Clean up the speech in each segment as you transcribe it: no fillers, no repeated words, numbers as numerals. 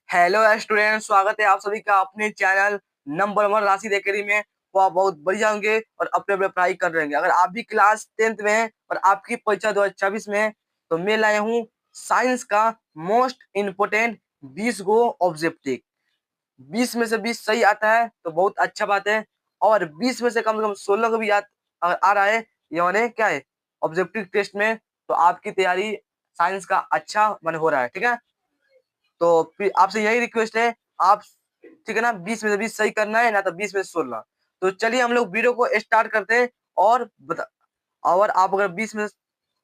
Hello student, स्वागत है आप सभी का अपने चैनल नंबर वन राशि अकेडमी में। वो आप बहुत बढ़िया होंगे और अपने अपने पढ़ाई कर रहे होंगे। अगर आप भी क्लास 10th में हैं और आपकी परीक्षा 2024 में है तो मैं लाया हूँ साइंस का मोस्ट इम्पोर्टेंट 20 गो ऑब्जेक्टिव। 20 में से 20 सही आता है तो बहुत अच्छा बात है, और 20 में से कम 16 को भी आ रहा है, ये माने क्या है ऑब्जेक्टिव टेस्ट में, तो आपकी तैयारी साइंस का अच्छा मन हो रहा है। ठीक है, तो फिर आपसे यही रिक्वेस्ट है, आप ठीक है ना, 20 में से 20 सही करना है ना, तो 20 में से 16। तो चलिए हम लोग वीडियो को स्टार्ट करते हैं। और आप अगर 20 में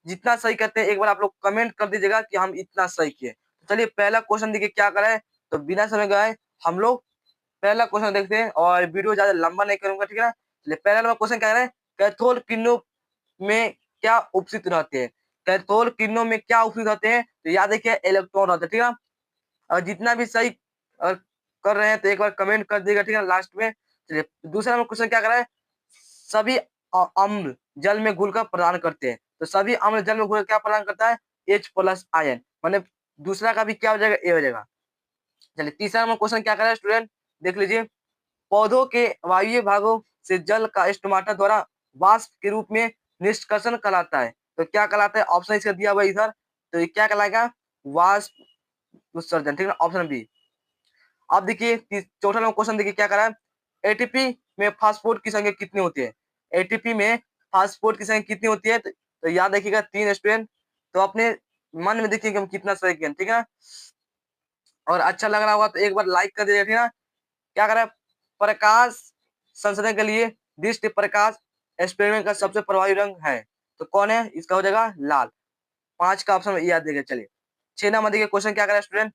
जितना सही करते हैं एक बार आप लोग कमेंट कर दीजिएगा कि हम इतना सही किए। तो चलिए पहला क्वेश्चन देखिए क्या करें। तो बिना समय गए हम लोग पहला क्वेश्चन देखते हैं, और वीडियो ज्यादा लंबा नहीं करूंगा। ठीक है ना, चलिए पहला नंबर क्वेश्चन क्या है, कैथोड किरणों में क्या उपस्थित रहते हैं। कैथोड किरणों में क्या उपस्थित रहते हैं, तो याद रखिए इलेक्ट्रॉन रहते हैं। ठीक है, और जितना भी सही कर रहे हैं तो एक बार कमेंट कर दिएगा। ठीक है, लास्ट में। चलिए दूसरा नंबर क्वेश्चन क्या कर रहा है, सभी अम्ल जल में घुलकर प्रदान करते हैं। तो सभी अम्ल जल में घुलकर क्या प्रदान करता है, H+ आयन। मैंने दूसरा का भी क्या हो जाएगा, ए हो जाएगा। चलिए तीसरा नंबर क्वेश्चन क्या कर रहा है स्टूडेंट, देख लीजिए। पौधों के वायुव्य भागों से जल का स्टोमाटा द्वारा वाष्प के रूप में निष्कर्षण कहलाता है। तो क्या कहलाता है, ऑप्शन इसका दिया हुआ है इधर, तो ये क्या कहलाएगा, वाष्प उत्सर्जन। ठीक है, ऑप्शन बी। अब देखिए चौथा नंबर क्वेश्चन देखिए क्या कर रहा है, एटीपी में फास्फोर्ट की संख्या कितनी होती है। एटीपी में फास्फोर्ट की संख्या कितनी होती है, तो याद रखिएगा 3 स्टूडेंट। तो अपने मन में देखिए कि हम कितना सही किए। ठीक है, और अच्छा लग रहा होगा तो एक बार लाइक कर दीजिएगा। ठीक है, क्या कर रहा है, प्रकाश संश्लेषण के लिए दृष्टि प्रकाश एक्सपेरिमेंट का सबसे प्रभावी रंग है, तो कौन है, इसका हो जाएगा लाल। 5 का ऑप्शन याद देखिए। चलिए 6 नंबर देखिए क्वेश्चन क्या कर रहा है स्टूडेंट,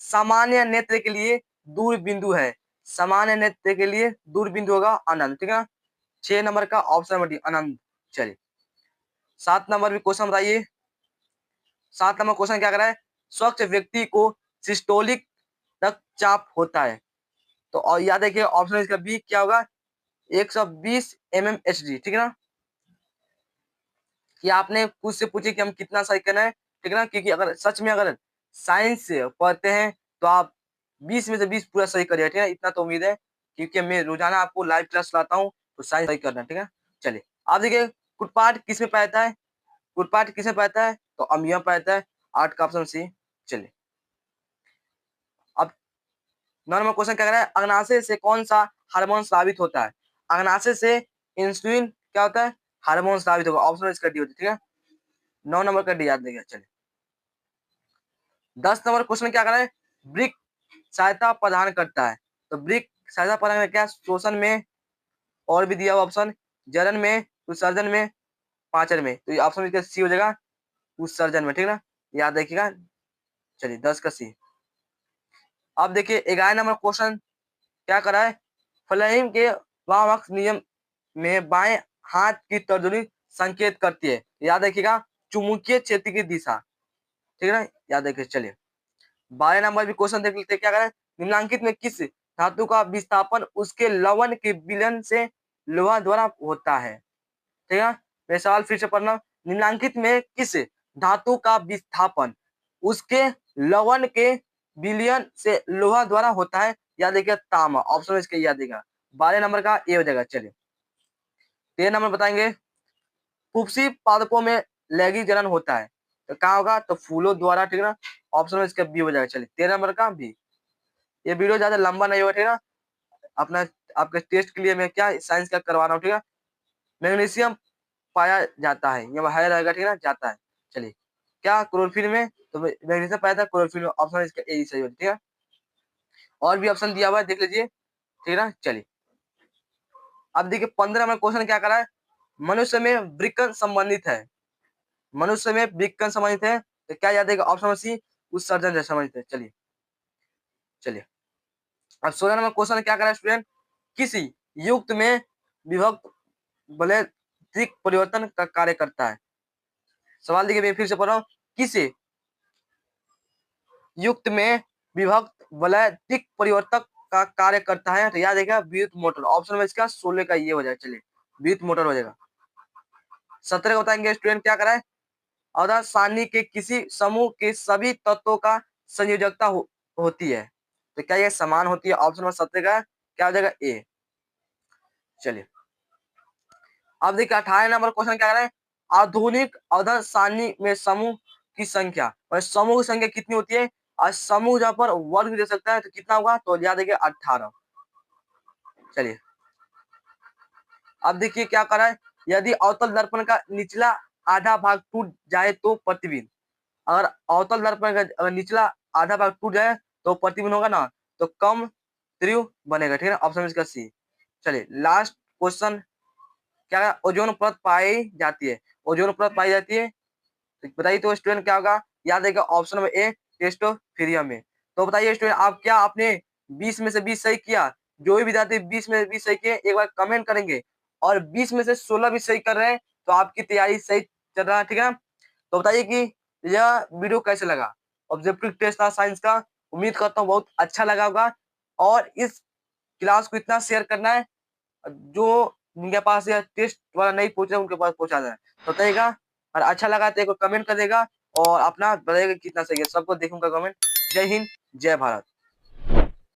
सामान्य नेत्र के लिए दूर बिंदु है। सामान्य नेत्र के लिए दूर बिंदु होगा अनंत। ठीक है, 6 नंबर का ऑप्शन नंबर डी अनंत। चलिए 7 नंबर भी क्वेश्चन बताइए। 7 नंबर क्वेश्चन क्या कर रहा है, स्वच्छ व्यक्ति को सिस्टोलिक रक्तचाप होता है। तो और याद है कि ऑप्शन इसका बी क्या होगा, 120 mmHg। ठीक है ना, कि आपने खुद से पूछे कि हम कितना सही करना है। ठीक है ना, क्योंकि अगर सच में अगर साइंस से पढ़ते हैं तो आप 20 में से 20 पूरा सही करिए। ठीक है, इतना तो उम्मीद है, क्योंकि मैं रोजाना आपको लाइव क्लास लाता हूँ, तो साइंस सही करना है। ठीक है, चलिए आप देखिए कुटपाट किस में पाता है, कुटपाट किस में पाता है, तो अम्बिया पाता है। 8 का ऑप्शन सी। चलिए अब 9 नंबर क्वेश्चन क्या कर रहा है, अग्नाशय से कौन सा हार्मोन स्रावित होता है। अग्नाशय से इंसुलिन क्या होता है, हार्मोन स्रावित होगा। ऑप्शन इसका डी होता है। ठीक है, 9 नंबर का डी याद देगा। चलिए 10 नंबर क्वेश्चन क्या कर रहा है, ब्रिक सहायता प्रदान करता है। तो ब्रिक सहायता प्रदान करता है क्या, शोषण में, और भी दिया हुआ ऑप्शन, जलन में, उत्सर्जन में, पाचन में। तो ये ऑप्शन इसका सी हो जाएगा, उत्सर्जन में। ठीक है ना, याद रखिएगा। चलिए 10 का सी। अब देखिए 11 नंबर क्वेश्चन क्या कर रहा है, फ्लेमिंग के वामअक्ष नियम में बाएं हाथ की तर्जनी संकेत करती है। याद रखिएगा, चुंबकीय क्षेत्र की दिशा। ठीक है ना, याद रखिए। चलिए 12 नंबर भी क्वेश्चन देख लेते हैं क्या करें, निम्नलिखित में किस धातु का विस्थापन उसके लवण के विलयन से लोहा द्वारा होता है। ठीक है, मैं सवाल फिर से पढ़ना, निम्नलिखित में किस धातु का विस्थापन उसके लवण के विलयन से लोहा द्वारा होता है। याद देखिए तांबा। ऑप्शन इसके याद देगा, 12 नंबर का ए हो जाएगा। चलिए 13 नंबर बताएंगे, फुफसी पादपों में लैंगिक जनन होता है, तो कहाँ होगा, तो फूलों द्वारा। ठीक है ना, ऑप्शन इसका बी हो जाएगा। चलिए 13 नंबर का बी। ये वीडियो ज्यादा लंबा नहीं होगा। ठीक है ना, अपना आपके टेस्ट के लिए मैं क्या साइंस का करवा रहा हूँ। ठीक है, मैग्नीशियम पाया जाता है, ये है रहेगा। ठीक है ना, जाता है। चलिए क्या क्लोरोफिल में, तो मैग्नीशियम पाया था क्लोरोफिल में। ऑप्शन इसका ए सही होगा। ठीक है, और भी ऑप्शन दिया हुआ है, देख लीजिए। ठीक है ना, चलिए अब देखिए 15 नंबर क्वेश्चन क्या कर रहा है, मनुष्य में वृक्कन संबंधित है। मनुष्य में वृक्कन संबंधित है, तो क्या याद है, ऑप्शन सी उत्सर्जन से संबंधित है। चलिए चलिए अब 16 नंबर क्वेश्चन क्या कर रहा है स्टूडेंट, किसी युक्त में विभक्त वलयिक परिवर्तन का कार्य करता है। सवाल देखिए मैं फिर से पढ़ रहा हूँ, किसी युक्त में विभक्त वलयिक परिवर्तक का कार्य करता है, तो याद रहेगा विद्युत मोटर। ऑप्शन में इसका 16 का ये हो जाएगा। चलिए विद्युत मोटर हो जाएगा। 17 का बताएंगे स्टूडेंट क्या कर रहा है, अवधान सारणी के किसी समूह के सभी तत्वों का संयोजकता होती है। तो क्या ये समान होती है? ऑप्शन नंबर 17 का क्या हो जाएगा? ए। चलिए अब देखिए 18 नंबर क्वेश्चन क्या कह रहे हैं? आधुनिक अवधान सारणी में समूह की संख्या, और समूह की संख्या कितनी होती है? और समूह जहाँ पर वर्ग दे सकता है तो कितना होगा? तो याद देखिए 18। चलिए अब देखिए क्या कर रहा है? यदि अवतल दर्पण का निचला आधा भाग टूट जाए तो प्रतिबिंब, अगर अवतल दर्पण का अगर निचला आधा भाग टूट जाए तो प्रतिबिंब होगा ना, तो कम त्रिभुज बनेगा। ठीक है, ऑप्शन इसका सी। चलिए लास्ट क्वेश्चन क्या है? ओजोन परत पाई जाती है, ओजोन परत पाई जाती है, तो बताइए तो स्टूडेंट क्या होगा? याद रहेगा ऑप्शन नंबर ए टेस्टोफिरियम में। तो बताइए स्टूडेंट आप क्या आपने 20 में से 20 सही किया? जो भी विद्यार्थी 20 में से 20 सही किए एक बार कमेंट करेंगे, और 20 में से 16 भी सही कर रहे हैं तो आपकी तैयारी सही चल रहा है। ठीक है, तो बताइए कि यह वीडियो कैसे लगा? ऑब्जेक्टिव टेस्ट था साइंस का, उम्मीद करता हूँ बहुत अच्छा लगा होगा। और इस क्लास को इतना शेयर करना है, जो जिनके पास यह टेस्ट वाला नहीं पहुंचा उनके पास पहुंचा देना है। तो बताइएगा, और अच्छा लगा तो एक कमेंट कर देगा और अपना बताइएगा कितना सही है। सबको देखूंगा कमेंट। जय हिंद, जय भारत।